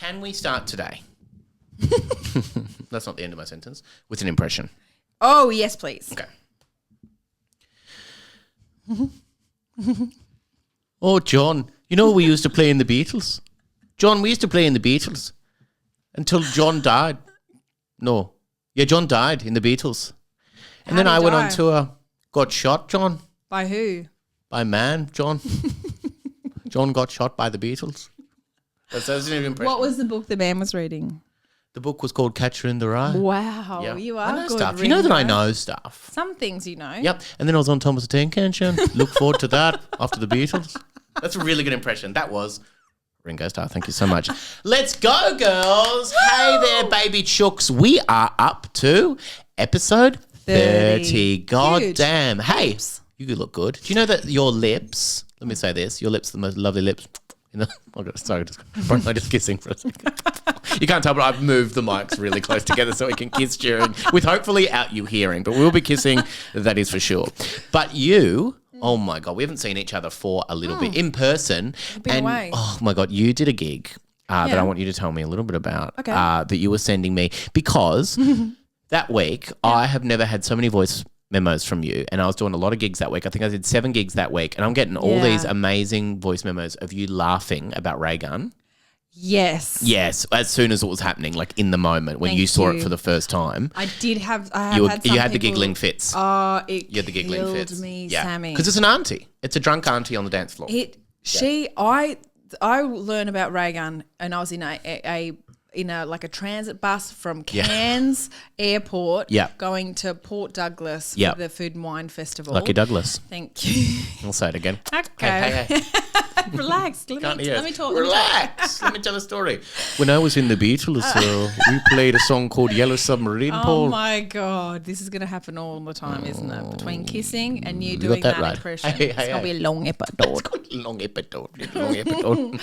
Can we start today? That's not the end of my sentence. With an impression. Oh, yes, please. Okay. Oh, John, you know we used to play in the Beatles? John, we used to play in the Beatles until John died. No. Yeah, John died in the Beatles. And then I went on tour, got shot, John. By who? By man, John. John got shot by the Beatles. That's an impression. What was the book the man was reading? The book was called Catcher in the Rye. Wow, Yeah. you I are know good. stuff. You know that I know stuff. Some things you know. Yep. And then I was on Thomas the Tank Engine. Look forward to that after the Beatles. That's a really good impression. That was Ringo Starr. Thank you so much. Let's go, girls. Hey there, baby chooks. We are up to episode 30. God Huge. damn. Hey, Lips. you look good. Do you know that your lips, let me say this, your lips are the most lovely lips. Sorry, just kissing for a second. You can't tell, but I've moved the mics really close together so we can kiss during, with hopefully out you hearing, but we'll be kissing, that is for sure. But you, oh my God, we haven't seen each other for a little bit in person. Been away. Oh my God, you did a gig that I want you to tell me a little bit about that you were sending me because that week I have never had so many voice memos from you, and I was doing a lot of gigs that week. I think I did 7 gigs that week, and I'm getting all these amazing voice memos of you laughing about Raygun. Yes. Yes, as soon as it was happening, like in the moment when you saw it for the first time. I did have. You had the giggling fits. Oh, You had the giggling killed fits. me, yeah. Sammy. Because it's an auntie. It's a drunk auntie on the dance floor. I learned about Raygun, and I was in a like a transit bus from Cairns Airport going to Port Douglas for the Food and Wine Festival. Lucky Douglas. Thank you. I'll say it again. Okay. Hey. Relax. Let me talk. Relax. Let me tell a story. When I was in the Beatles, we played a song called Yellow Submarine, Oh Paul. my God. This is going to happen all the time, isn't it? Between kissing and you doing that right. impression. Hey, it's going to be a long episode. It's called Long episode.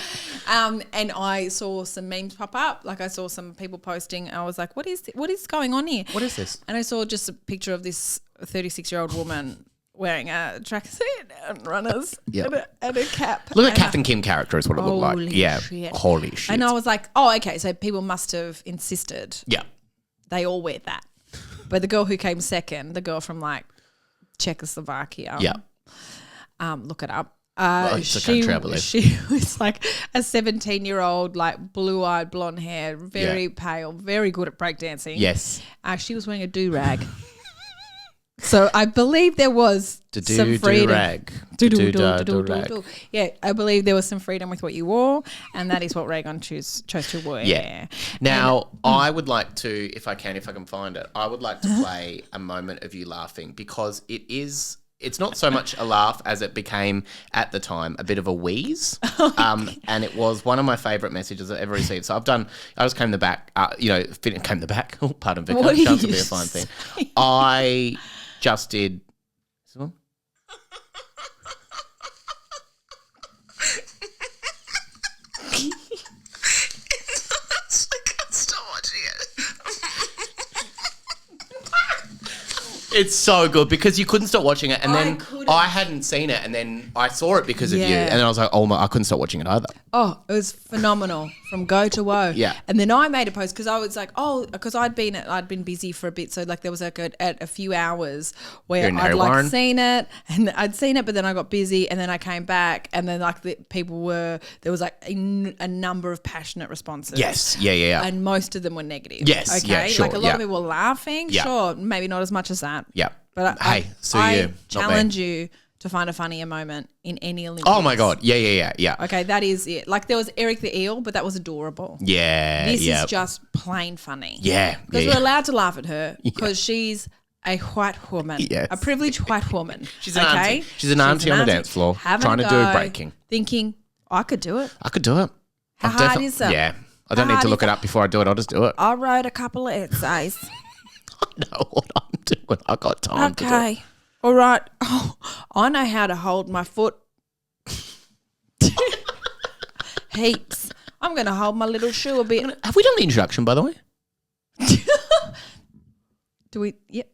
And I saw some memes pop up. Like I saw some people posting. I was like, what is going on here? What is this? And I saw just a picture of this 36-year-old woman wearing a tracksuit and runners and a cap. Look at Kath and Kim character is what it looked like. Holy Yeah. shit. Holy shit. And I was like, oh, okay. So people must have insisted. Yeah. They all wear that. But the girl who came second, the girl from like Czechoslovakia. Look it up. It's a country, I believe. She was like a 17-year-old, like blue-eyed, blonde hair, very pale, very good at breakdancing. Yes. She was wearing a do-rag. So I believe there was some freedom. Do-rag. Yeah, I believe there was some freedom with what you wore, and that is what Raygun chose to wear. Yeah. Now, I would like to, if I can find it, I would like to play a moment of you laughing because it's not so much a laugh as it became at the time a bit of a wheeze. And it was one of my favourite messages I've ever received. So I just came the back, came the back. Oh, pardon, Vicar. Chance to be a fine thing. I just did. This one? I can't stop watching it. It's so good because you couldn't stop watching it, and then I hadn't seen it, and then I saw it because of you, and then I was like, oh my, I couldn't stop watching it either. Oh, it was phenomenal from go to woe. Yeah. And then I made a post because I was like, because I'd been busy for a bit, so like there was like a few hours where I'd like seen it, and I'd seen it, but then I got busy, and then I came back, and then like there was like a number of passionate responses. Yes, yeah. And most of them were negative. Yes, okay. yeah, sure, Like a lot of people were laughing. Yeah. Sure, maybe not as much as that. Yeah. But I challenge you to find a funnier moment in any Olympics. Oh my God. Yeah. Okay, that is it. Like there was Eric the Eel, but that was adorable. Yeah. This is just plain funny. Yeah. Because we're allowed to laugh at her because she's a white woman. Yes. A privileged white woman. She's an auntie. She's an auntie on the dance floor trying to do breaking. Thinking, I could do it. I could do it. How hard is it? Yeah. I don't need to look it up before I do it. I'll just do it. I wrote a couple of essays. I know what I'm doing. I got time to do it. Okay. All right. Oh, I know how to hold my foot. Heaps. I'm going to hold my little shoe a bit. Have we done the introduction, by the way? Do we? Yep.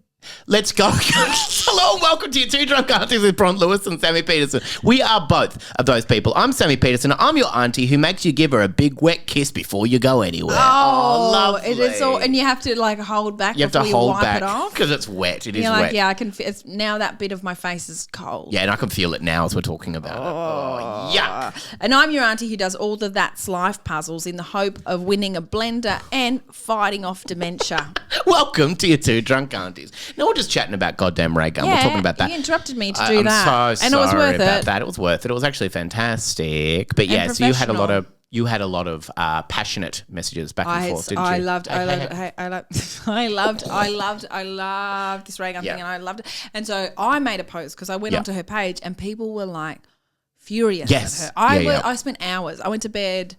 Let's go. Hello and welcome to your Two Drunk Aunties with Bron Lewis and Sammy Petersen. We are both of those people. I'm Sammy Petersen. I'm your auntie who makes you give her a big wet kiss before you go anywhere. Oh, lovely. It is all, and you have to like hold back. You have to before hold wipe back it off because it's wet. It is You're wet. like, yeah, I can. It's now that bit of my face is cold. Yeah, and I can feel it now as we're talking about it. Oh, yuck. And I'm your auntie who does all the That's Life puzzles in the hope of winning a blender and fighting off dementia. Welcome to your Two Drunk Aunties. Now we're just chatting about goddamn Raygun. We're talking about that. You interrupted me to do I'm that. so and it was sorry worth about it. that. It was worth it. It was actually fantastic. But yeah, so you had a lot of passionate messages back and forth, didn't you? I loved this Raygun thing, and I loved it. And so I made a post because I went onto her page, and people were like furious at her. I spent hours. I went to bed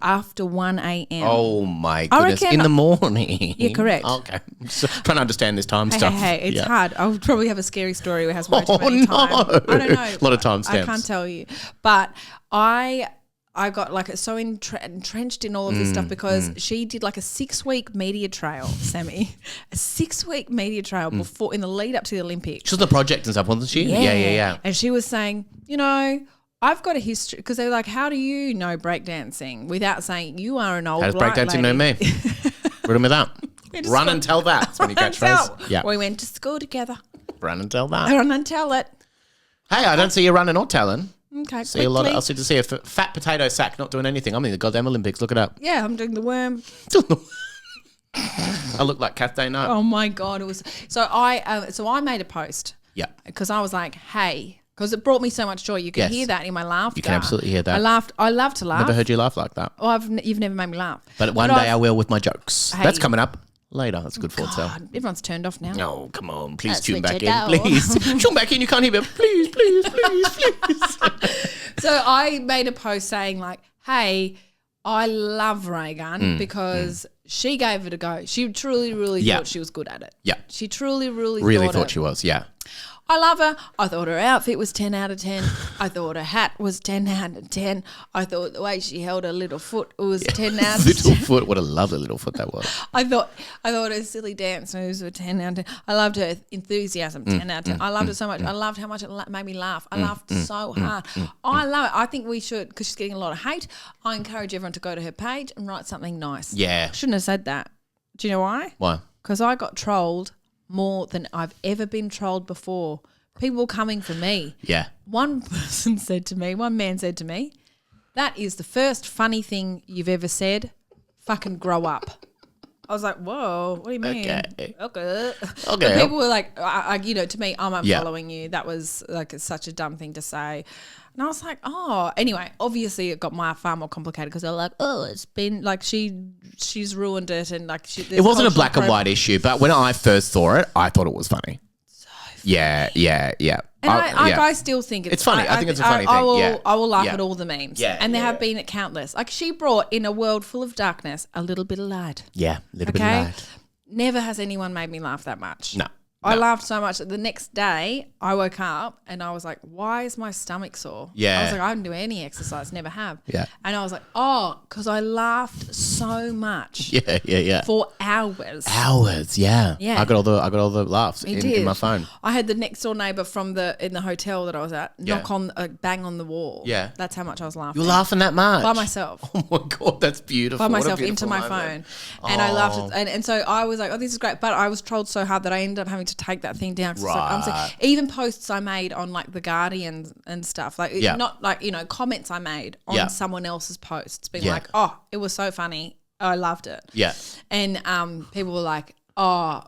after 1 a.m. Oh my goodness! In the morning. Yeah, correct. Okay, so trying to understand this time stuff. Hey, it's hard. I'll probably have a scary story where it has way too many time. I don't know. A lot of time stamps. I can't tell you, but I got like so entrenched in all of this stuff because she did like a 6-week media trail, Sammy, a 6-week media trail before in the lead up to the Olympics. She was on the project and stuff, wasn't she? Yeah. And she was saying, I've got a history because they were like, how do you know breakdancing without saying you are an old How does breakdancing know me? Riddle me that. Run and tell that. That's when you catchphrase. Yeah. We went to school together. Run and tell that. Run and tell it. Hey, I don't see you running or telling. Okay, see a lot. I'll see to see a fat potato sack not doing anything. I'm in the goddamn Olympics. Look it up. Yeah, I'm doing the worm. I look like Kath Day Night. Oh my god, it was so I made a post. Yeah, because I was like, hey, because it brought me so much joy. You can hear that in my laughter. You can absolutely hear that. I laughed. I love to laugh. Never heard you laugh like that. Oh, you've never made me laugh. But one day I will with my jokes. Hey, that's coming up later. That's a good forward sell. Everyone's turned off now. No, come on. Please tune back in. Please. Tune back in. You can't hear me. Please. So I made a post saying like, hey, I love Raygun because she gave it a go. She truly, really thought she was good at it. Yeah. She truly, really thought she was. Yeah. I love her. I thought her outfit was 10 out of 10. I thought her hat was 10 out of 10. I thought the way she held her little foot was 10 out of 10. Little foot. What a lovely little foot that was. I thought her silly dance moves were 10 out of 10. I loved her enthusiasm, 10 out of 10. I loved it so much. I loved how much it made me laugh. I laughed so hard. I love it. I think we should, because she's getting a lot of hate, I encourage everyone to go to her page and write something nice. Yeah. I shouldn't have said that. Do you know why? Why? Because I got trolled more than I've ever been trolled before. People coming for me. Yeah. One man said to me, that is the first funny thing you've ever said. Fucking grow up. I was like, whoa, what do you mean? Okay. But people were like, to me, I'm unfollowing you. That was like such a dumb thing to say. And I was like, oh, anyway, obviously it got far more complicated because they're like, oh, it's been like she's ruined it. And like it wasn't a black and white issue, but when I first saw it, I thought it was funny. So funny. Yeah. And I still think it's funny. I think it's a funny thing. I will laugh at all the memes. Yeah. And there have been countless. Like she brought in a world full of darkness a little bit of light. Yeah, a little bit of light. Never has anyone made me laugh that much. No. I laughed so much that the next day I woke up and I was like, why is my stomach sore? Yeah. I was like, I didn't do any exercise, never have. Yeah. And I was like, oh, because I laughed so much. Yeah. For hours. Yeah. I got all the laughs in my phone. I had the next door neighbour in the hotel that I was at bang on the wall. Yeah. That's how much I was laughing. You were laughing that much? By myself. Oh my God, that's beautiful. By myself into my phone. And I laughed. And so I was like, oh, this is great. But I was trolled so hard that I ended up having to take that thing down. Right. So even posts I made on like the Guardian and stuff, like not like comments I made on someone else's posts, being like, oh, it was so funny, I loved it. Yeah, and people were like, oh,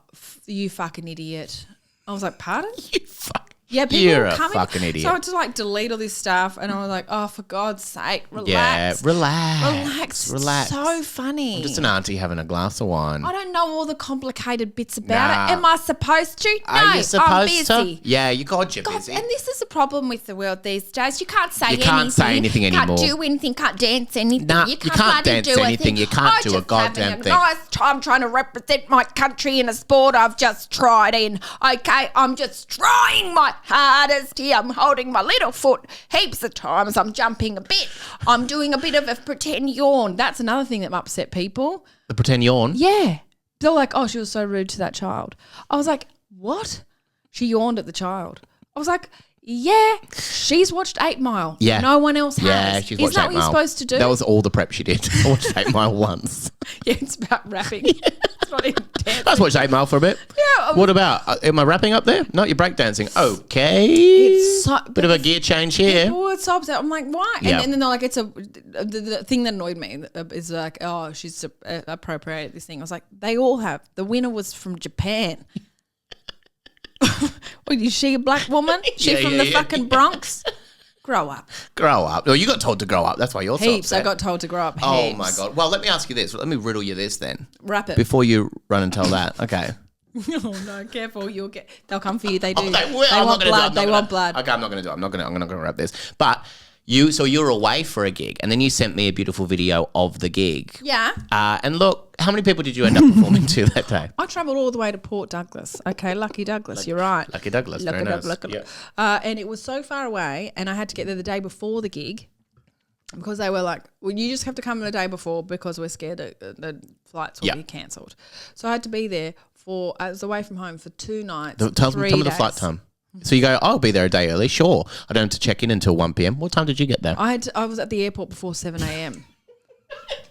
you fucking idiot. I was like, pardon? You fuck. Yeah, you're a fucking idiot. So I had to like delete all this stuff, and I was like, "Oh, for God's sake, relax." Yeah, relax. It's so funny. I'm just an auntie having a glass of wine. I don't know all the complicated bits about it. Am I supposed to? No, are you supposed I'm busy. To? Yeah, you're busy. And this is the problem with the world these days. You can't say anything. You can't say anything anymore. Can't do anything. Can't dance anything. Nah, you can't dance anything. You can't do a goddamn thing. I'm trying to represent my country in a sport I've just tried in. Okay, I'm just trying my hardest. I'm holding my little foot heaps of times. I'm jumping a bit. I'm doing a bit of a pretend yawn. That's another thing that upset people. The pretend yawn? Yeah. They're like, oh, she was so rude to that child. I was like, what? She yawned at the child. I was like, yeah, she's watched 8 Mile. Yeah. No one else has. Yeah, she's watched 8 Mile. Isn't that what you're supposed to do? That was all the prep she did. I watched 8 Mile once. Yeah, it's about rapping. It's not intense. I watched 8 Mile for a bit. Yeah. What about, am I rapping up there? No, you're breakdancing. Okay. It's so, bit of a gear change here. People were so upset. I'm like, why? Yeah. And then they're like, the thing that annoyed me is like, oh, she's appropriated this thing. I was like, they all have. The winner was from Japan. What, is she a black woman? She from the fucking Bronx? Grow up. Grow up. No, you got told to grow up. That's why you're so Heaps. upset. I got told to grow up. Oh, Heaps. my God. Well, let me ask you this. Let me riddle you this then. Wrap it. Before you run and tell that. Okay. Oh, no, careful. They'll come for you. They do. Oh, they will. They want blood. They want blood. Okay, I'm not going to do it. I'm not going to wrap this. But so you're away for a gig, and then you sent me a beautiful video of the gig. Yeah. And look, how many people did you end up performing to that day? I travelled all the way to Port Douglas. Okay, Lucky Douglas, you're right. Lucky Douglas, very nice. Yeah. And it was so far away, and I had to get there the day before the gig because they were like, well, you just have to come the day before because we're scared that the flights will be cancelled. So I had to be there I was away from home for 2 nights. Tell me the flight time. So you go, I'll be there a day early. Sure. I don't have to check in until 1 p.m. What time did you get there? I was at the airport before 7 a.m.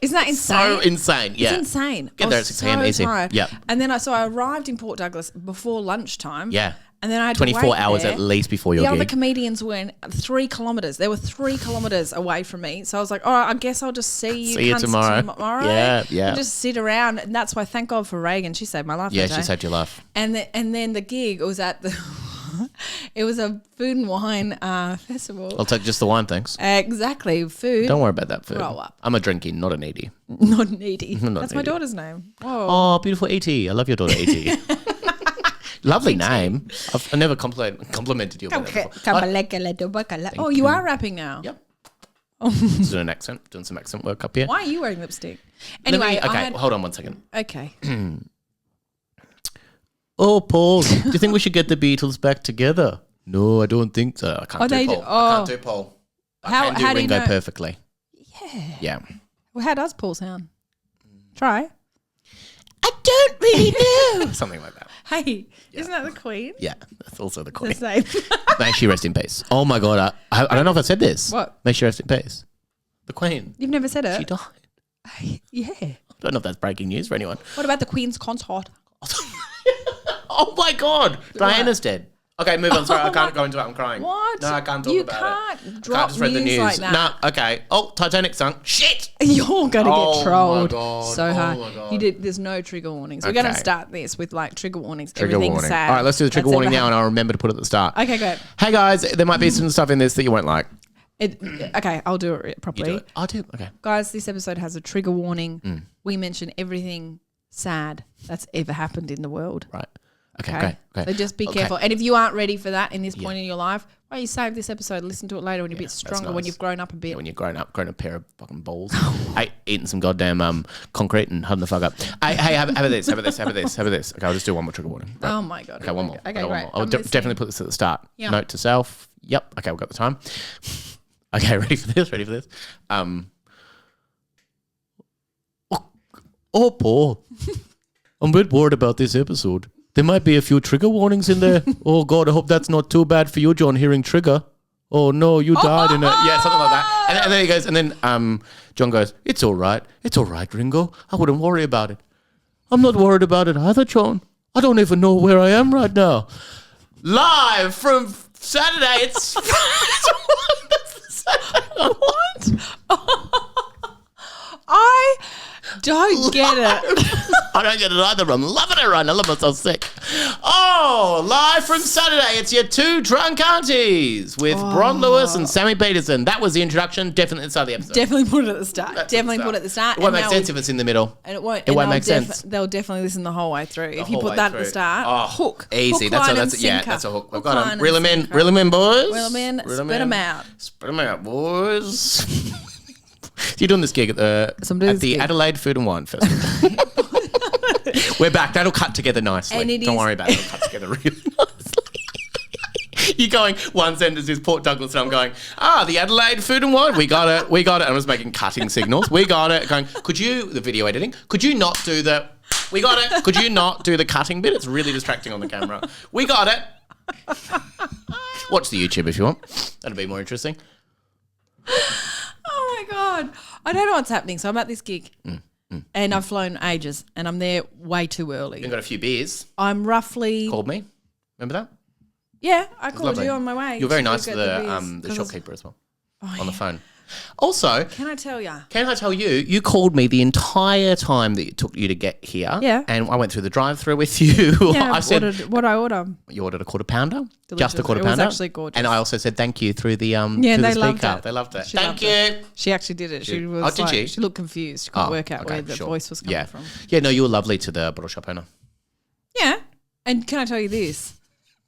Isn't that insane? So insane. Yeah. It's insane. Get there at 6 a.m. easy. Yeah. And then I arrived in Port Douglas before lunchtime. Yeah. And then I had 24 to wait hours there. at least before your gig. gig. The other comedians were in 3 kilometres. They were 3 kilometres away from me. So I was like, all right, I guess I'll just see you tomorrow. Yeah. And just sit around. And that's why, thank God for Raygun. She saved my life. Yeah, that day. she saved your life. And then the gig was at the... It was a food and wine festival. I'll take just the wine, thanks. Exactly. Food. Don't worry about that food. Grow up. I'm a drinky, not a needy. Not needy. needy. That's my daughter's name. Whoa. Oh, beautiful E.T. I love your daughter E.T. Lovely name. I never complimented you. Oh, you are rapping now. Yep. Doing an accent, doing some accent work up here. Why are you wearing lipstick? Anyway, hold on 1 second. Okay. Oh, Paul, do you think we should get the Beatles back together? No, I don't think so. I can't do Paul. I can't do Paul. I can do Ringo perfectly. Yeah. Yeah. Well, how does Paul sound? Try. I don't really know. Something like that. Hey, isn't that the Queen? Yeah, that's also the Queen. The same. May she rest in peace. Oh my God, I don't know if I said this. What? May she rest in peace. The Queen. You've never said it? She died. Yeah. I don't know if that's breaking news for anyone. What about the Queen's consort? Oh my God, Diana's dead. Okay, move on. Sorry, I can't go into it. I'm crying. What? No, I can't talk about it. You can't drop just read the news like that. No, okay. Oh, Titanic sunk. Shit! You're going to get trolled my God. so hard. Oh my God. There's no trigger warnings. We're going to start this with like trigger warnings. Trigger warning. Sad. All right, let's do the trigger warning now and I'll remember to put it at the start. Okay, good. Hey guys, there might be some stuff in this that you won't like. Okay, I'll do it properly. You do it. I'll do it. Okay. Guys, this episode has a trigger warning. We mention everything sad that's ever happened in the world. Right. Okay, great. So just be careful. And if you aren't ready for that in this point in your life, why don't you save this episode, listen to it later when you're a bit stronger, when you've grown up a bit. Yeah, when you've grown a pair of fucking balls. Hey, eating some goddamn concrete and huddling the fuck up. Hey, have this. Okay, I'll just do one more trigger warning. Right. Oh my God. Okay, one more. Okay, one great. more. I'll definitely put this at the start. Yeah. Note to self. Yep. Okay, we've got the time. Okay, ready for this? Oh, Paul. I'm a bit worried about this episode. There might be a few trigger warnings in there. Oh, God, I hope that's not too bad for you, John, hearing trigger. Oh, no, you died in it. Yeah, something like that. And then he goes, and then John goes, it's all right, Ringo. I wouldn't worry about it. I'm not worried about it either, John. I don't even know where I am right now. Live from Saturday, it's... What? I don't get it. I don't get it either. I'm loving it right now. I love myself sick. Oh, live from Saturday, it's your 2 drunk aunties with Bron Lewis and Sammy Petersen. That was the introduction. Definitely at the start of the episode. Definitely put it at the start. Definitely put it at the start. It won't make sense if it's in the middle. And it won't. It won't make sense. They'll definitely listen the whole way through. If you put that at the start, hook. Easy. Hook, That's a hook. I've got them. Reel them in, boys. Reel them in, spit them out. Spit them out, boys. You're doing this gig at the Adelaide Food and Wine Festival. We're back. That'll cut together nicely. Don't worry about it. It'll cut together really nicely. You're going, one sentence is Port Douglas, and I'm going, the Adelaide Food and Wine. We got it. And I was making cutting signals. We got it. Going, the video editing, could you not do the... We got it. Could you not do the cutting bit? It's really distracting on the camera. We got it. Watch the YouTube if you want. That'll be more interesting. Oh, my God. I don't know what's happening. So I'm at this gig and I've flown ages and I'm there way too early. You've got a few beers. I'm roughly... Called me. Remember that? Yeah, I called you on my way. You're very nice to the shopkeeper as well on the phone. Also, can I tell you? You called me the entire time that it took you to get here. Yeah. And I went through the drive-through with you. Yeah, I said, what I order. You ordered a quarter pounder? Delicious. Just a quarter pounder? It was actually gorgeous. And I also said thank you through the through they the loved speaker. it. They loved it. Thank you. She actually did it. She was did she? She looked confused. She couldn't work out where the voice was coming from. Yeah, no, you were lovely to the bottle shop owner. Yeah. And can I tell you this?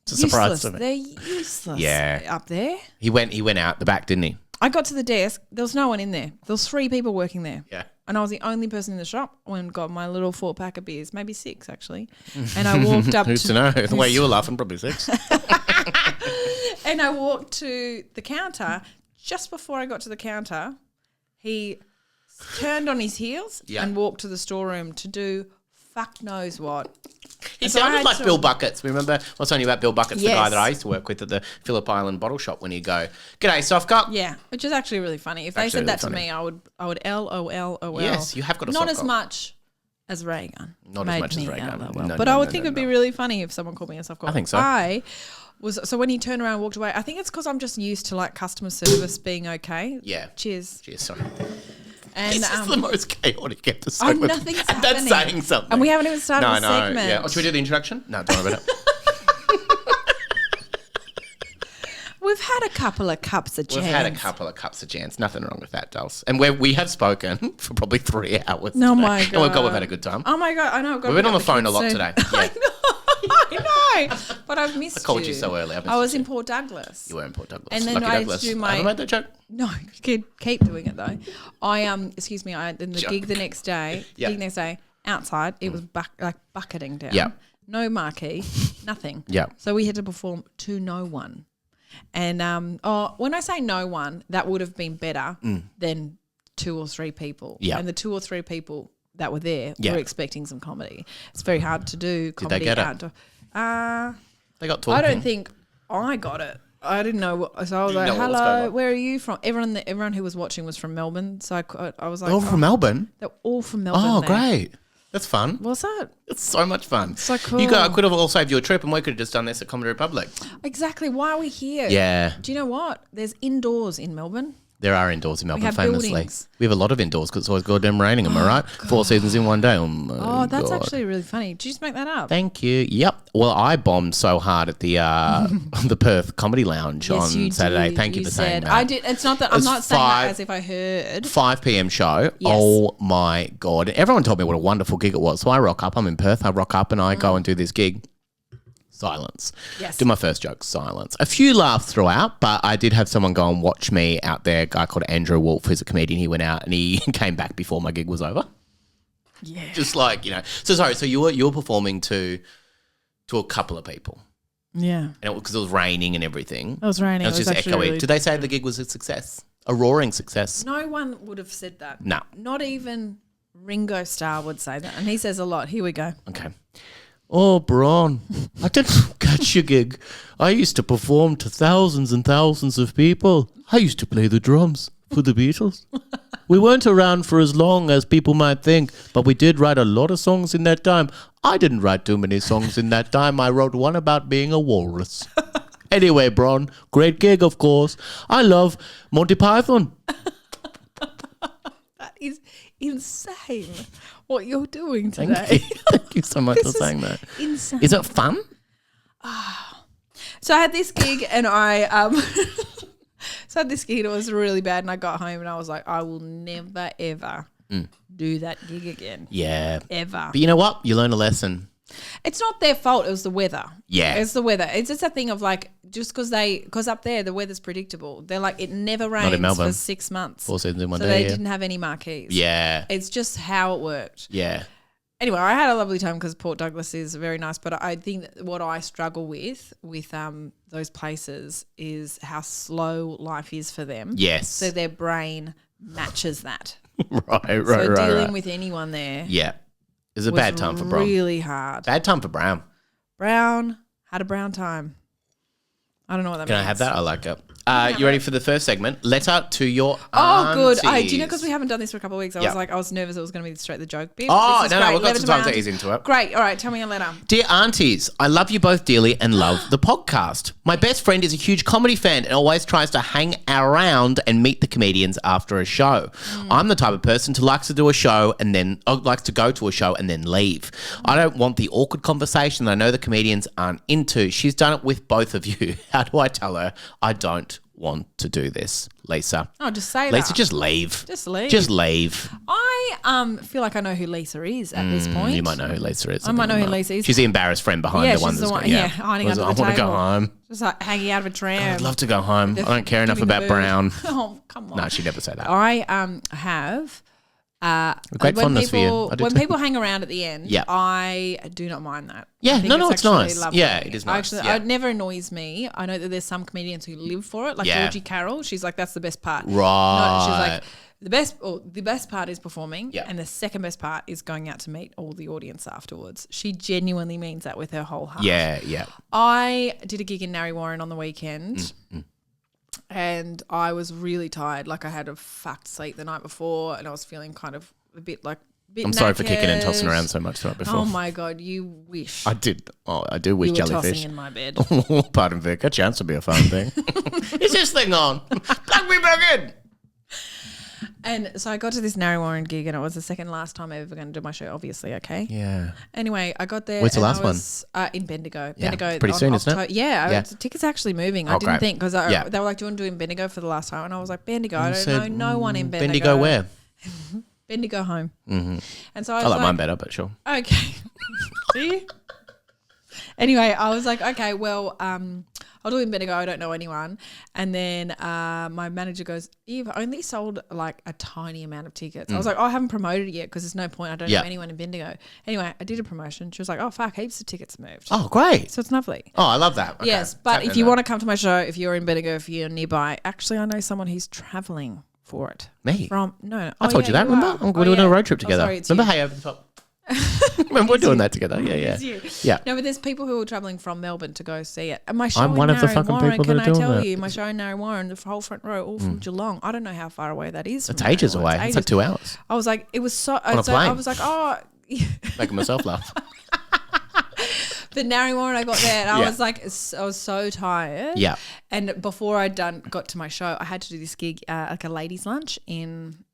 It's a surprise to me. They're useless up there. He went out the back, didn't he? I got to the desk. There was no one in there. There was 3 people working there. Yeah. And I was the only person in the shop. I went and got my little 4-pack of beers, maybe 6 actually. And I walked up Who's to know? The way you were laughing, probably 6. And I walked to the counter. Just before I got to the counter, he turned on his heels and walked to the storeroom to do fuck knows what. He sounded like Bill Buckets. Remember I was telling you about Bill Buckets, the guy that I used to work with at the Phillip Island bottle shop when he'd go, "G'day, soft cup." Yeah, which is actually really funny. If they said that to me, I would LOL. Yes, you have got a not soft as cup. much as Raygun. Not as much as Raygun. But I would think it'd be really funny if someone called me a soft cup. I think so. So when he turned around and walked away, I think it's because I'm just used to like customer service being okay. Yeah. Cheers. Sorry. And this is the most chaotic episode. Oh, nothing's happening. That's saying something. And we haven't even started the segment. Yeah. Oh, should we do the introduction? No, don't worry about it. We've had a couple of cups of jams. Nothing wrong with that, Dulce. And we have spoken for probably 3 hours. Oh, my God. And we've had a good time. Oh, my God. I know. We've been on the phone a lot today. Yeah. I know. But I've missed you. I called you so early. I was in Port Douglas. You were in Port Douglas. And then I had to do my... I haven't made that joke. No, keep doing it though. I excuse me. I then the gig the next day. Outside. It was bucketing down. Yeah. No marquee, nothing. Yeah. So we had to perform to no one. And when I say no one, that would have been better than 2 or 3 people. Yeah. And the 2 or 3 people that were there were expecting some comedy. It's very hard to do comedy. Did they get it? They got talking. I don't think I got it. I didn't know. So I was like, hello, where are you from? Everyone who was watching was from Melbourne. So I was like, they're all from Melbourne? They're all from Melbourne. Oh, great. That's fun. What's that? It's so much fun. So cool. I could have all saved you a trip and we could have just done this at Comedy Republic. Exactly. Why are we here? Yeah. Do you know what? There's indoors in Melbourne. There are indoors in Melbourne, have famously. Buildings. We have a lot of indoors because it's always goddamn raining, am I right? God. 4 seasons in one day. Oh, that's actually really funny. Did you just make that up? Thank you. Yep. Well, I bombed so hard at the the Perth Comedy Lounge on Saturday. Thank you for saying that. I did. It's not that I'm not saying that as if I heard. 5 p.m. show. Yes. Oh my God. Everyone told me what a wonderful gig it was. So I rock up. I'm in Perth. I rock up and I go and do this gig. Silence. Yes. Do my first joke, silence. A few laughs throughout, but I did have someone go and watch me out there, a guy called Andrew Wolf, who's a comedian. He went out and he came back before my gig was over. Yeah. Just like, So sorry, so you were performing to a couple of people. Yeah. And because it was raining and everything. It was raining. It was just echoey. Really... Did they say the gig was a success? A roaring success? No one would have said that. No. Not even Ringo Starr would say that. And he says a lot. Here we go. Okay. Oh, Bron, I didn't catch your gig. I used to perform to thousands and thousands of people. I used to play the drums for the Beatles. We weren't around for as long as people might think, but we did write a lot of songs in that time. I didn't write too many songs in that time. I wrote one about being a walrus. Anyway, Bron, great gig, of course. I love Monty Python. That is insane what you're doing today. Thank you so much for saying that. Insane. Is it fun? So I had this gig and so I had this gig and it was really bad and I got home and I was like, I will never ever do that gig again. Yeah. Ever. But you know what? You learn a lesson. It's not their fault. It was the weather. Yeah. It's the weather. It's just a thing of like, just because up there the weather's predictable. They're like, it never rains for 6 months. 4 seasons in one day. So they didn't have any marquees. Yeah. It's just how it worked. Yeah. Anyway, I had a lovely time because Port Douglas is very nice, but I think that what I struggle with those places is how slow life is for them. Yes. So their brain matches that. Right. So dealing with anyone there. Yeah. It was a bad time for Bron. Really hard. Bad time for Brown. Brown had a brown time. I don't know what that means. Can I have that? I like it. You ready for the first segment? Letter to your Oh, good. aunties. Do you know, because we haven't done this for a couple of weeks, I was nervous it was going to be straight the joke bit. Oh, no, we've got some time to ease into it. Great. All right, tell me a letter. Dear aunties, I love you both dearly and love the podcast. My best friend is a huge comedy fan and always tries to hang around and meet the comedians after a show. I'm the type of person who likes to do a show and then likes to go to a show and then leave. I don't want the awkward conversation that I know the comedians aren't into. She's done it with both of you. How do I tell her I don't want to do this, Lisa? Oh, just say Lisa, that. just leave. Just leave. Just leave. I feel like I know who Lisa is at this point. You might know who Lisa is. I might know who Lisa is. She's the embarrassed friend behind the one she's that's the one. got, Yeah, hiding under the table. I want to go home. Just like hanging out of a tram. I'd love to go home. I don't care enough giving the about boo. Brown. Oh, come on. No, she'd never say that. I have. Great fondness for you. When people hang around at the end, Yeah. I do not mind that. Yeah, I think it's actually nice. lovely. Yeah, it is nice. Actually, Yeah. it never annoys me. I know that there's some comedians who live for it, like Yeah. Georgie Carroll. She's like, that's the best part. Right. She's like, the best part is performing, Yeah. and the second best part is going out to meet all the audience afterwards. She genuinely means that with her whole heart. Yeah. I did a gig in Narre Warren on the weekend. And I was really tired. Like, I had a fucked sleep the night before, and I was feeling kind of a bit I'm sorry for kicking and tossing around so much the night before. Oh my God, you wish. I did. Oh, I do wish you were jellyfish. tossing in my bed. Pardon, Vic. A chance to be a fun thing. Is this thing on? Plug me back in. And so I got to this Narre Warren gig, and it was the second last time I ever going to do my show, obviously, okay? Yeah. Anyway, I got there. Where's the and last I was, in Bendigo. Yeah, Bendigo pretty soon, isn't it? Yeah, the tickets are actually moving. I didn't great. think, because Yeah. they were like, do you want to do in Bendigo for the last time? And I was like, Bendigo? I don't know no one in Bendigo. Bendigo where? Bendigo home. Mm-hmm. And so I I was like mine better, but sure. okay. See? Anyway, I was like, okay, well, I'll do it in Bendigo. I don't know anyone. And then my manager goes, you've only sold like a tiny amount of tickets. I was like, I haven't promoted it yet because there's no point. I don't know anyone in Bendigo. Anyway, I did a promotion. She was like, oh, fuck, heaps of tickets moved. Oh, great. So it's lovely. Oh, I love that. Okay. Yes, but if you want to come to my show, if you're in Bendigo, if you're nearby, actually, I know someone who's travelling for it. Me? No. I told you that, remember? We're doing a road trip together. Sorry, it's remember, you. Hey Over the Top? Remember, we're doing that together. Yeah. It's you. Yeah. No, but there's people who are travelling from Melbourne to go see it. And my show I'm in one of the Narre fucking Warren, people that are can I doing tell that. you, my show in Narre Warren, the whole front row, all from Geelong. I don't know how far away that is. It's from ages Narre Warren. away. It's like 2 hours. I was like, it was so. On a so I plane. was like, oh. Making myself laugh. But Narre Warren, I got there and I Yeah. was like, I was so tired. Yeah. And before I got to my show, I had to do this gig, like a ladies' lunch in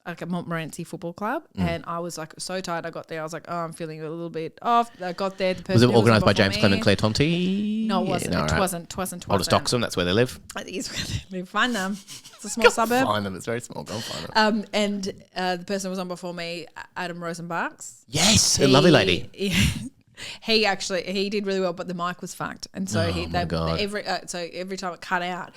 like a Montmorency Football Club, and I was like so tired. I got there, I was like, oh, I'm feeling a little bit off. I got there. The person Was it who organised by before James me- Clement Claire Tonti? No, it wasn't. Yeah, It right. wasn't. Old Stockholm, that's where they live. It is where they live. Find them. It's a small suburb. Find them. It's very small. Go and find them. And the person who was on before me, Adam Rosenbachs. Yes, a lovely lady. He did really well, but the mic was fucked, and so God. every time it cut out,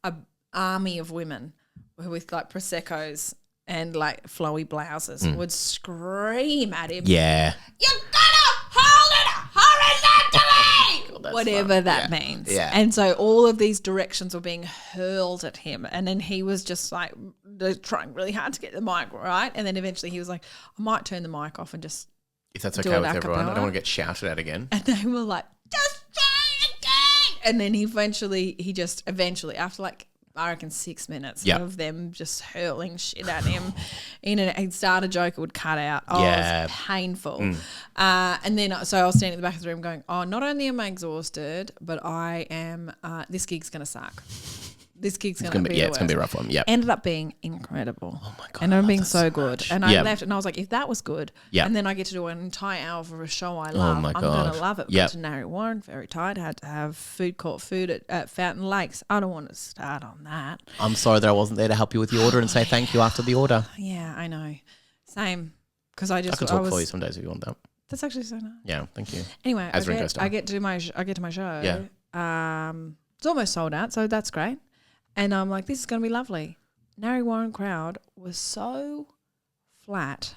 a army of women with like proseccos and like flowy blouses would scream at him. Yeah. You gotta hold it horizontally, that's whatever fun. that Yeah. means. Yeah. And so all of these directions were being hurled at him, and then he was just like trying really hard to get the mic right, and then eventually he was like, I might turn the mic off and just. If that's Do okay it with a everyone. I cappella. don't want to get shouted at again. And they were like, just try it again. And then eventually, after like, I reckon 6 minutes Yep. of them just hurling shit at him, he'd start a joke, it would cut out. Oh, Yeah. it was painful. And then, so I was standing at the back of the room going, oh, not only am I exhausted, but I am, this gig's going to suck. This gig's going to be it's going to be a rough one. Yeah. Ended up being incredible. Oh my God, And I I'm love being that so so good. much. And I Yeah. left and I was like, if that was good, Yeah. and then I get to do an entire hour for a show I love, my I'm going God. to love it. Yeah. Got to Narre Warren, very tired. Had to have court food at Fountain Lakes. I don't want to start on that. I'm sorry that I wasn't there to help you with your order and say thank you after the order. Yeah, I know. Same. Because I I just can talk for you some days if you want that. That's actually so nice. Yeah, thank you. Anyway, As Ringo Starr. I get to my show. Yeah. It's almost sold out, so that's great. And I'm like, this is going to be lovely. Narre Warren crowd was so flat.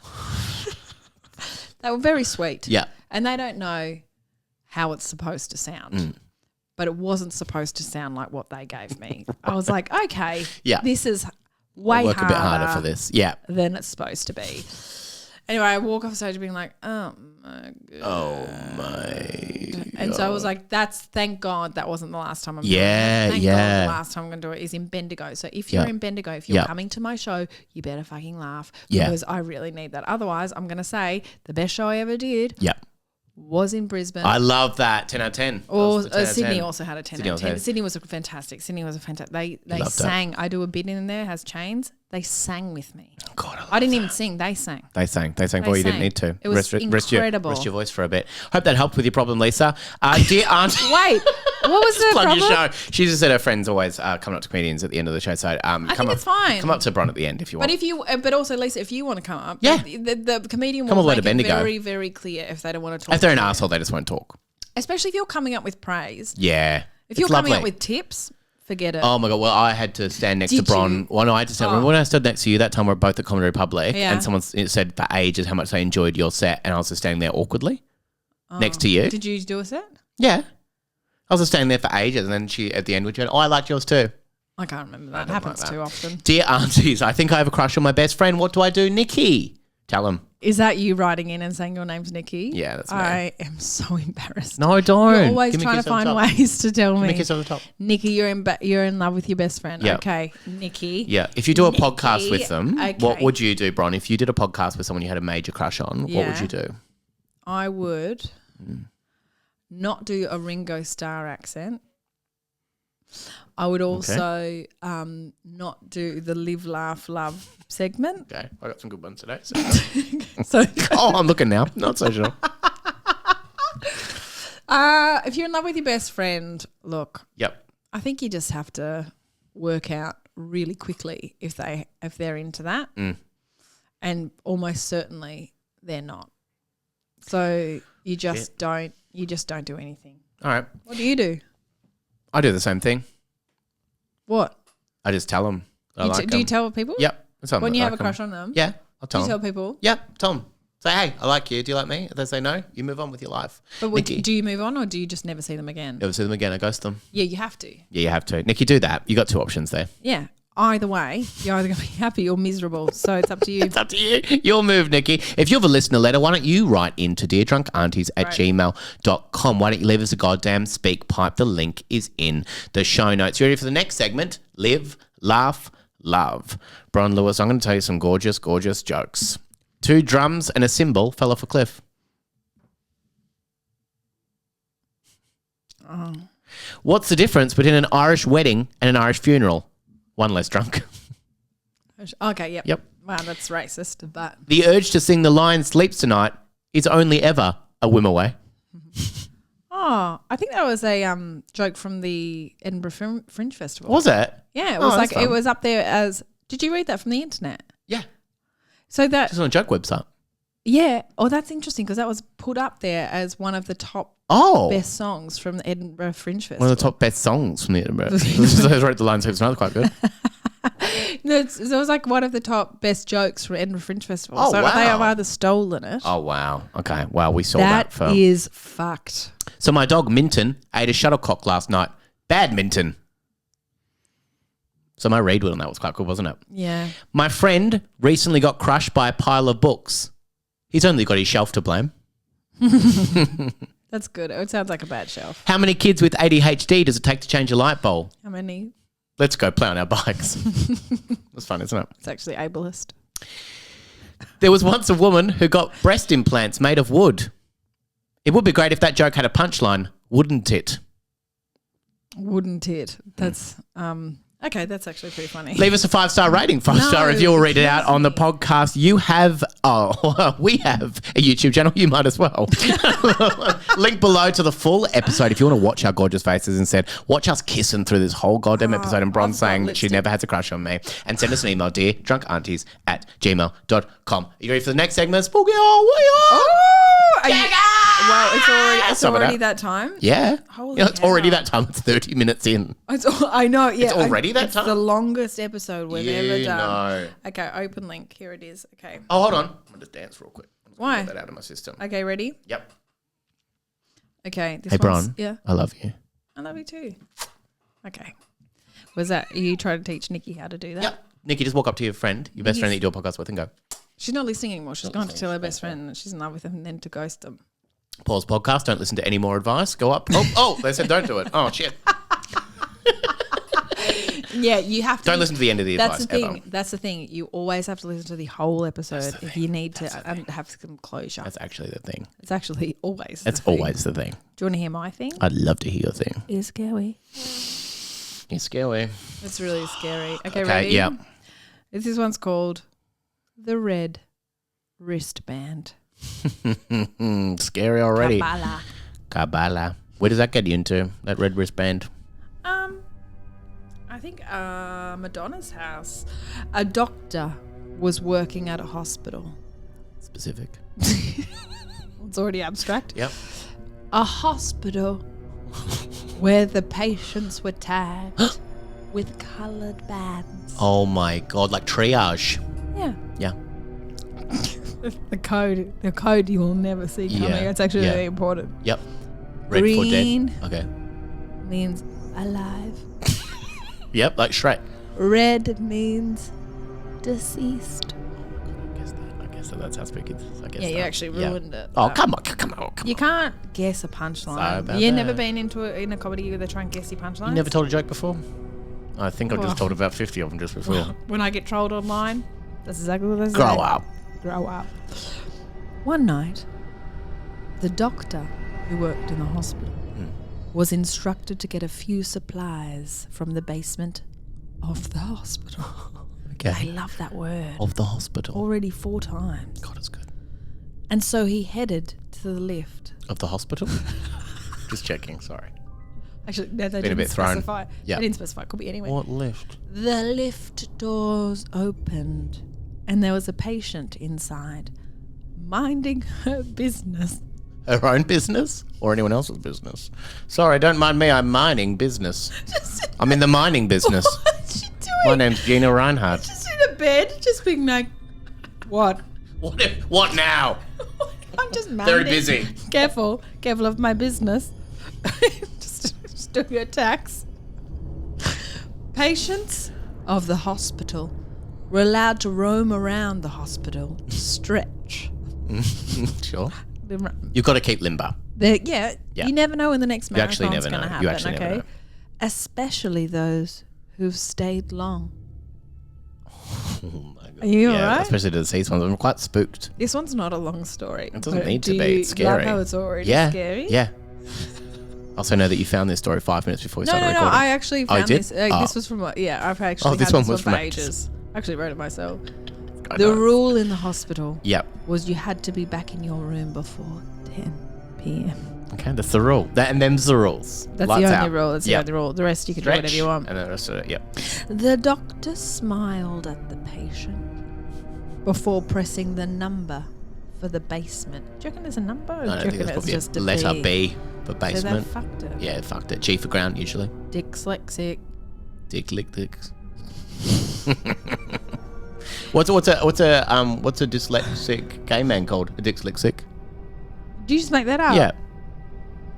They were very sweet. Yeah. And they don't know how it's supposed to sound. But it wasn't supposed to sound like what they gave me. I was like, okay, Yeah. this is way I'll work harder a bit harder for this. Yeah. than it's supposed to be. Anyway, I walk off stage being like, oh my God. Oh my. And so I was like, thank God that wasn't the last time I'm doing it. Thank God the last time I'm going to do it is in Bendigo. So if you're in Bendigo, if you're coming to my show, you better fucking laugh because I really need that. Otherwise, I'm going to say the best show I ever did was in Brisbane. I love that. 10 out of 10. Or Sydney also had a 10 out of 10. Sydney was fantastic. They sang. I do a bit in there, has chains. They sang with me. Oh God, I didn't even sing. They sang. They sang. Well, you didn't need to. It was incredible. Rest your voice for a bit. Hope that helped with your problem, Lisa. Dear Aunt. Wait, what was the plug problem? Your show. She just said her friends always coming up to comedians at the end of the show. So I think it's fine. Come up to Bron at the end if you want. But also Lisa, if you want to come up, the comedian come will make it very, very clear if they don't want to talk. If they're an asshole, they just won't talk. Especially if you're coming up with praise. Yeah. If you're coming up with tips. Forget it. Oh my God! Well, I had to stand next to Bron. Well, no, I had to stand. When I stood next to you that time, we were both at Comedy Republic, and someone said for ages how much they enjoyed your set, and I was just standing there awkwardly next to you. Did you do a set? Yeah, I was just standing there for ages, and then she at the end would go, "Oh, I liked yours too." I can't remember that. It happens too often. Dear aunties, I think I have a crush on my best friend. What do I do, Nikki? Tell him. Is that you writing in and saying your name's Nikki? Yeah, that's me. I am so embarrassed. No, don't. You're always trying to find ways to tell me. Nikki's on the top. Nikki, you're in love with your best friend. Yep. Okay, Nikki. Yeah. If you do a podcast with them, what would you do, Bron? If you did a podcast with someone you had a major crush on, what would you do? I would not do a Ringo Starr accent. I would also not do the live, laugh, love segment. Okay, I got some good ones today. So I'm looking now. Not so sure. If you're in love with your best friend, look. Yep. I think you just have to work out really quickly if they're into that, and almost certainly they're not. So you just don't do anything. All right. What do you do? I do the same thing. What? I just tell them. Do you tell people? Yep. When you have a crush on them? Yeah, I'll tell them. Do you tell people? Yep, tell them. Say, hey, I like you. Do you like me? If they say no, you move on with your life. But do you move on or do you just never see them again? Never see them again. I ghost them. Yeah, you have to. Yeah, you have to. Nikki, do that. You got two options there. Yeah. Either way, you're either going to be happy or miserable. So it's up to you. It's up to you. Your move, Nikki. If you have a listener letter, why don't you write into deardrunkaunties@gmail.com. Why don't you leave us a goddamn speak pipe? The link is in the show notes. You ready for the next segment? Live, laugh, love. Bron Lewis, I'm going to tell you some gorgeous, gorgeous jokes. 2 drums and a cymbal fell off a cliff. Oh. What's the difference between an Irish wedding and an Irish funeral? One less drunk. Okay, Yep. Wow, that's racist, but... The urge to sing The Lion Sleeps Tonight is only ever a whim away. Oh, I think that was a joke from the Edinburgh Fringe Festival. Was it? Yeah, it was up there as... Did you read that from the internet? Yeah. So that... It's on a joke website. Yeah. Oh, that's interesting because that was put up there as one of the top best songs from the Edinburgh Fringe Festival. One of the top best songs from the Edinburgh. I wrote The Lion Sleeps Tonight, quite good. No, it was like one of the top best jokes from Edinburgh Fringe Festival. Oh, so wow. they have either stolen it. Oh, wow. Okay. Wow, we saw that. That is fucked. So my dog Minton ate a shuttlecock last night. Badminton. So my read on that was quite cool, wasn't it? Yeah. My friend recently got crushed by a pile of books. He's only got his shelf to blame. That's good. It sounds like a bad shelf. How many kids with ADHD does it take to change a light bulb? How many? Let's go play on our bikes. That's fun, isn't it? It's actually ableist. There was once a woman who got breast implants made of wood. It would be great if that joke had a punchline, wouldn't it? Wouldn't it? That's okay, that's actually pretty funny. Leave us a 5-star rating, 5-star review. We'll read it out on the podcast. We have a YouTube channel. You might as well. Link below to the full episode if you want to watch our gorgeous faces instead. Watch us kissing through this whole goddamn episode and Bron saying that she never has a crush on me. And send us an email, deardrunkaunties@gmail.com. Are you ready for the next segment? Spooky Well, it's already that time. Yeah. Holy it's hell. already that time. It's 30 minutes in. I know, yeah. It's already that it's time? the longest episode we've ever done. Know. Okay, open link. Here it is. Okay. Oh, hold on. I'm going to dance real quick. Why? Get that out of my system. Okay, ready? Yep. Okay. Hey, Bron. Yeah. I love you. I love you too. Okay. Was that, you trying to teach Nikki how to do that? Yep. Nikki, just walk up to your friend, your best friend that you do a podcast with and go. She's not listening anymore. She's gone to tell her best friend that she's in love with him and then to ghost him. Pause podcast. Don't listen to any more advice. Go up. Oh, they said don't do it. Oh, shit. Yeah, you have to. Don't listen to the end of the advice. That's the thing. That's the thing. You always have to listen to the whole episode if you need to have some closure. That's actually the thing. It's actually always That's always the thing. Do you want to hear my thing? I'd love to hear your thing. It's scary. It's scary. It's really scary. Okay, ready? Yeah. This one's called The Red Wristband. Scary already. Kabbalah. Where does that get you into, that red wristband? I think Madonna's house. A doctor was working at a hospital. Specific. It's already abstract. Yep. A hospital where the patients were tagged with coloured bands. Oh my God, like triage. Yeah. Yeah. The code you will never see coming. Yeah. It's actually really important. Yep. Red Green for dead. Okay. means alive. Yep, like Shrek. Red means deceased. I guess that's how speak is. Yeah, you actually ruined it. Oh, come on. You can't guess a punchline. You've never been in a comedy where they try and guess your punchlines? You never told a joke before? I think I've just told about 50 of them just before. When I get trolled online, that's exactly what I say. Grow up. Grow up. One night, the doctor who worked in the hospital was instructed to get a few supplies from the basement of the hospital. Okay. I love that word. Of the hospital. Already 4 times. God, it's good. And so he headed to the lift. Of the hospital? Just checking, sorry. Actually, no, they Been a didn't bit thrown. specify. Yeah. They didn't specify. It could be anywhere. What lift? The lift doors opened and there was a patient inside minding her business. Her own business or anyone else's business? Sorry, don't mind me. I'm mining business. I'm in the mining business. What's she doing? My name's Gina Reinhardt. Just in a bed, just being like, what? What now? I'm just minding. Very busy. Careful of my business. just doing your tax. Patients of the hospital were allowed to roam around the hospital, stretch. Sure. You've got to keep limber. Yeah, you never know when the next marathon's going to happen. You actually never know. Especially those who've stayed long. Oh my God. Are you alright? Especially the deceased ones. I'm quite spooked. This one's not a long story. It doesn't need to be. It's scary. Love how it's already scary? Yeah. I also know that you found this story 5 minutes before we started recording. No. I actually found this. This was from I've actually this had one this was one from for ages. I actually wrote it myself. The rule in the hospital Yep. was you had to be back in your room before 10 p.m. Okay, that's the rule. And them's the rules. That's Lights the only out. rule. That's the only rule. The rest you can do whatever you want. And the rest of it, yep. The doctor smiled at the patient before pressing the number for the basement. Do you reckon there's a number? Or do you reckon it's just a letter B? B for basement. So they fucked it. Yeah, fucked it. G for ground usually. Dyslexic. Dick lick dicks. What's a dyslexic gay man called? A dyslexic? Did you just make that up? Yeah.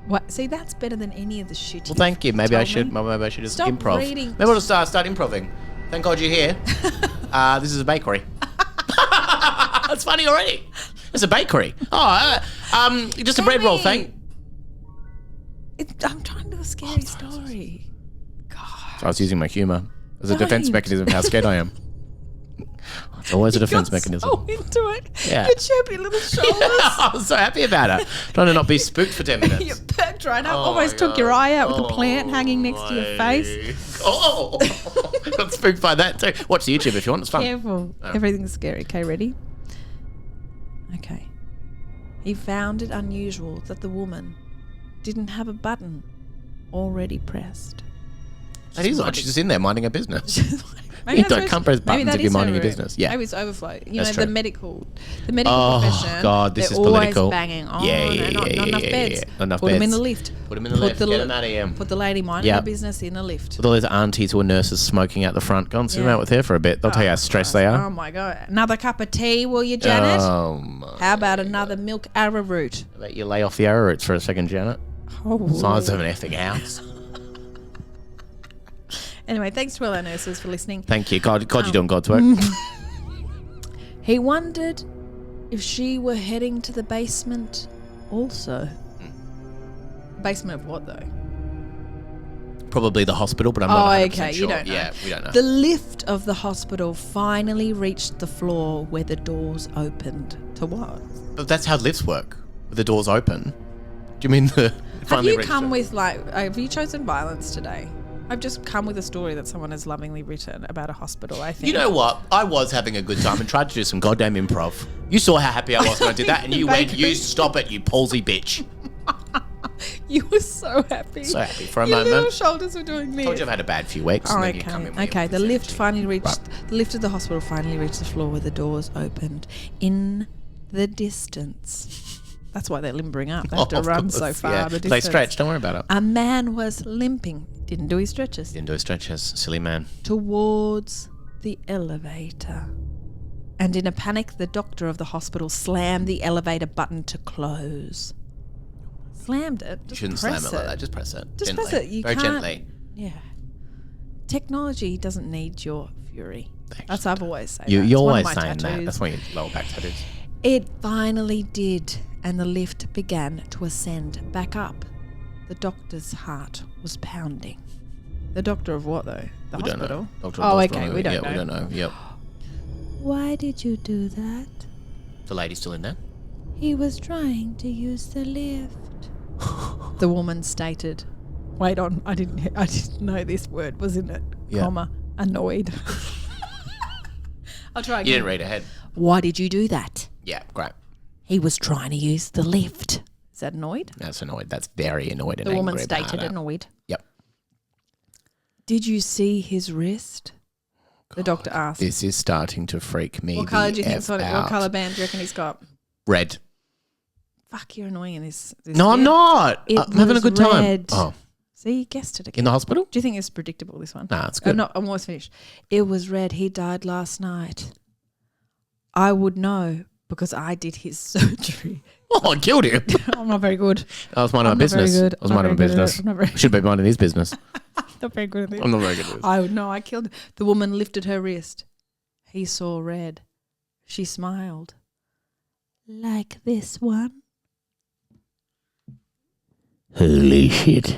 What? See, that's better than any of the shit. Well, thank you. Maybe I should just Stop improv. reading. Maybe I'll just start improving. Thank God you're here. This is a bakery. That's funny already. It's a bakery. Oh, just a bread roll, thank. I'm trying to do a scary story. God. So I was using my humour as a defense mechanism of how scared I am. It's always a defense mechanism. So into it. Yeah. Your chubby little shoulders. I was so happy about it. Trying to not be spooked for 10 minutes. You perked right up. Almost took your eye out with a plant hanging next to your face. Oh, got spooked by that too. Watch the YouTube if you want. It's fun. Careful. Everything's scary. Okay, ready? Okay. He found it unusual that the woman didn't have a button already pressed. That is odd. She's just in there minding her business. Maybe can't press buttons if you're minding your business. Yeah. Maybe it's overflow. You That's know, true. the medical profession. Oh, God, this is always political. Banging on. Yeah. Not enough beds. Not enough Put them in beds. the lift. Put them in the lift. Get them out of here. Put the lady minding her business in the lift. With all those aunties who are nurses smoking out the front. Go and sit out with her for a bit. They'll tell you how stressed they are. Oh, my God. Another cup of tea, will you, Janet? Oh, my. How about another milk arrowroot? How about you lay off the arrowroots for a second, Janet? Oh. Size of an effing house. Anyway, thanks to all our nurses for listening. Thank you. God, you're doing God's work. He wondered if she were heading to the basement also. Basement of what, though? Probably the hospital, but I'm not 100% okay. sure. You don't know. Yeah, we don't know. The lift of the hospital finally reached the floor where the doors opened. To what? But that's how lifts work. With the doors open. Do you mean the... Have you come with, like... Have you chosen violence today? I've just come with a story that someone has lovingly written about a hospital, I think. You know what? I was having a good time and tried to do some goddamn improv. You saw how happy I was when I did that, and you went, you stop it, you palsy bitch. You were so happy. So happy for a Your moment. little shoulders were doing this. I told you I've had a bad few weeks. Oh, and then you come in with okay. The lift finally reached... Right. The lift of the hospital finally reached the floor where the doors opened. In the distance... That's why they're limbering up. They have to run so far. Yeah. The They stretch. Don't worry about it. A man was limping. Didn't do his stretches. Didn't do his stretches. Silly man. Towards the elevator. And in a panic, the doctor of the hospital slammed the elevator button to close. Slammed it. You shouldn't slam it like that. Just press it. Just gently. press it. You Very can't. gently. Yeah. Technology doesn't need your fury. Thanks. That's I've always said. You're one always of my saying that. tattoos. That's why your lower back tattoos. It finally did, and the lift began to ascend back up. The doctor's heart was pounding. The doctor of what, though? The We don't hospital? know. Doctor of the hospital. Okay, we don't Yeah, know. we don't know. Yep. Why did you do that? The lady's still in there? He was trying to use the lift. The woman stated. Wait on, I didn't know this word was in it. Yeah. Comma, annoyed. I'll try again. You didn't read ahead. Why did you do that? Yeah, great. He was trying to use the lift. Is that annoyed? That's annoyed. That's very annoyed and The woman angry about stated it. annoyed. Yep. Did you see his wrist? The doctor asked. This is starting to freak me. What colour do you think? F out. What colour band do you reckon he's got? Red. Fuck, you're annoying in this No, I'm bit. not. It I'm having a was good time. red. Oh, See, you guessed it again. in the hospital? Do you think it's predictable, this one? Nah, it's good. No, I'm almost finished. It was red. He died last night. I would know because I did his surgery. Oh, I killed him. I'm not very good. I was minding my business. I was minding my business. Should be minding his business. Not very good at this. I'm not very good at this. I would know. I killed him. The woman lifted her wrist. He saw red. She smiled. Like this one? Holy shit.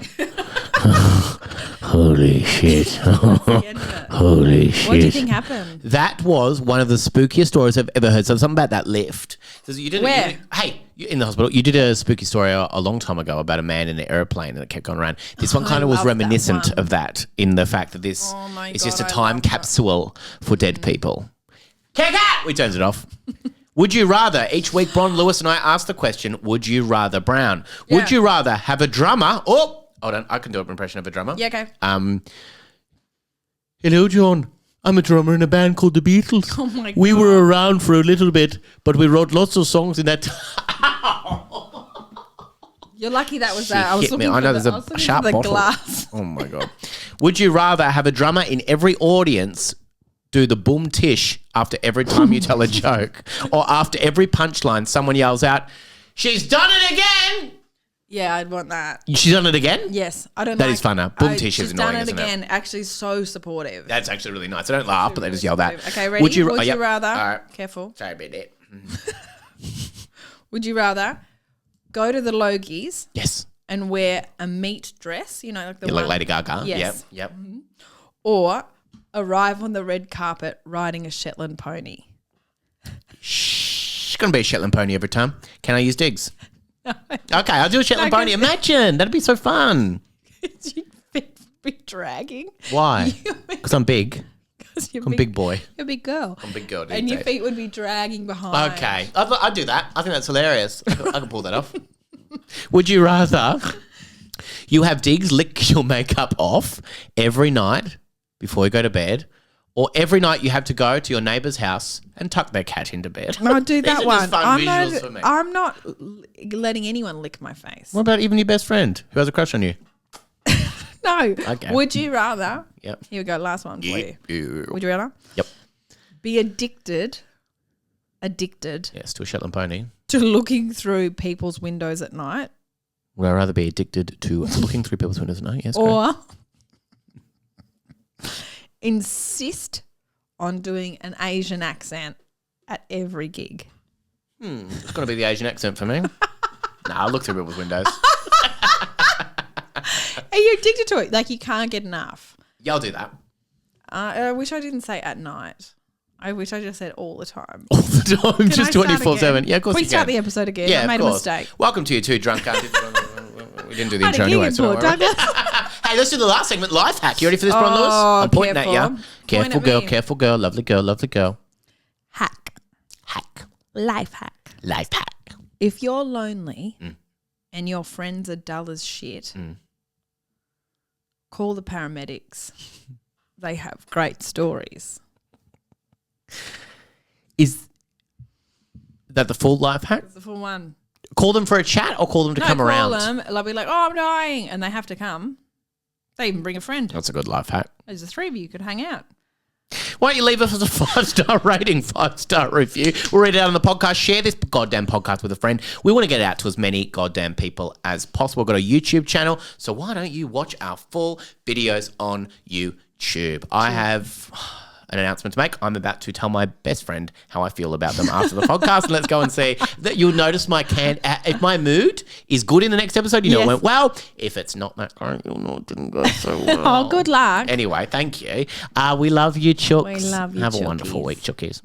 Holy shit. Holy shit. What do you think happened? That was one of the spookiest stories I've ever heard. So something about that lift. So you did Where? In the hospital. You did a spooky story a long time ago about a man in an airplane and it kept going around. This one kind of was love that reminiscent one. of that in the fact that this Oh my is God, just a I time love that. capsule for dead people. Kick it! We turns it off. Would you rather, each week Bron, Lewis and I ask the question, would you rather, Brown? Would Yeah. you rather have a drummer, hold on, I can do an impression of a drummer. Yeah, okay. Hello, John. I'm a drummer in a band called the Beatles. Oh my We God. were around for a little bit, but we wrote lots of songs in that You're lucky that was She that. I was hit me. looking I know for there's the, a I was looking sharp for the bottle. glass. Oh, my God. Would you rather have a drummer in every audience do the boom tish after every time you tell a joke, or after every punchline someone yells out, "She's done it again"? Yeah, I'd want that. She's done it again? Yes, I don't That like is funner. Boom tish she's is annoying, done it isn't it? again. Actually, so supportive. That's actually really nice. They don't laugh, but they just yell that. Okay, ready? Would you, Would you yep. rather? All right. Careful. Sorry about that. Would you rather go to the Logies Yes. and wear a meat dress? You know, like the Yeah, one. like Lady Gaga. Yes. Yep. Or arrive on the red carpet riding a Shetland pony. Shh. It's going to be a Shetland pony every time. Can I use digs? Okay, I'll do a Shetland No, pony. Imagine. That'd be so fun. You'd be dragging. Why? Because I'm big. Because you're I'm a big boy. You're a big girl. I'm a big girl. these And your days. feet would be dragging behind. Okay. I'd do that. I think that's hilarious. I can pull that off. Would you rather you have digs lick your makeup off every night before you go to bed, or every night you have to go to your neighbour's house and tuck their cat into bed? I'll do These that are one. just fun visuals for me. I'm not letting anyone lick my face. What about even your best friend who has a crush on you? No. Okay. Would you rather? Yep. Here we go. Last one for you. Would you rather? Yep. Be addicted Yes, to a Shetland pony. to looking through people's windows at night, Would I rather be addicted to looking through people's windows at night? Yes. or insist on doing an Asian accent at every gig. It's got to be the Asian accent for me. I look through people's windows. Are you addicted to it? Like you can't get enough. Yeah, I'll do that. I wish I didn't say at night. I wish I just said all the time. All the time, just 24/7. Yeah, of course you can. We start the episode again. Yeah, I made a mistake. Welcome to you two drunk. We didn't do the intro anyway. So hey, let's do the last segment, life hack. You ready for this, Bron Lewis? I'm pointing at you. Careful girl, careful girl, lovely girl, lovely girl. Hack. Life hack. Life hack. If you're lonely and your friends are dull as shit, call the paramedics. They have great stories. Is that the full life hack? It's the full one. Call them for a chat or call them to come around? Call them. They'll be like, oh, I'm dying. And they have to come. They even bring a friend. That's a good life hack. There's the three of you could hang out. Why don't you leave us a 5-star rating, 5-star review? We'll read it out on the podcast. Share this goddamn podcast with a friend. We want to get it out to as many goddamn people as possible. We've got a YouTube channel, so why don't you watch our full videos on YouTube? I have an announcement to make. I'm about to tell my best friend how I feel about them after the podcast. Let's go and see. That you'll notice if my mood is good in the next episode, you know it went well. If it's not that great, you'll know it didn't go so well. Oh, good luck. Anyway, thank you. We love you, Chooks. We love you, Have Chookies. a wonderful week, Chookies.